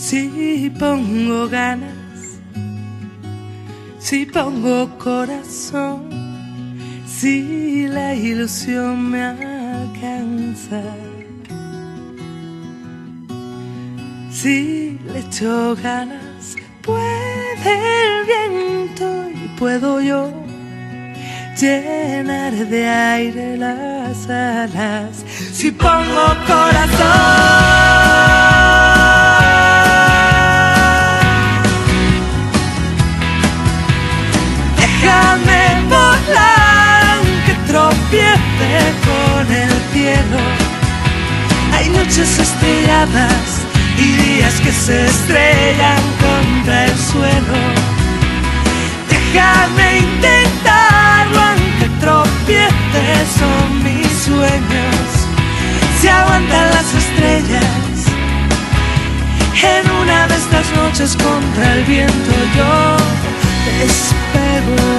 Si pongo ganas, si pongo corazón, si la ilusión me alcanza, si le echo ganas, puede el viento y puedo yo llenar de aire las alas. Si pongo corazón, déjame volar aunque tropiece con el cielo. Hay noches estrelladas y días que se estrellan contra el suelo. Déjame intentarlo aunque tropiece, son mis sueños. Si aguantan las estrellas en una de estas noches contra el viento, yo te espero.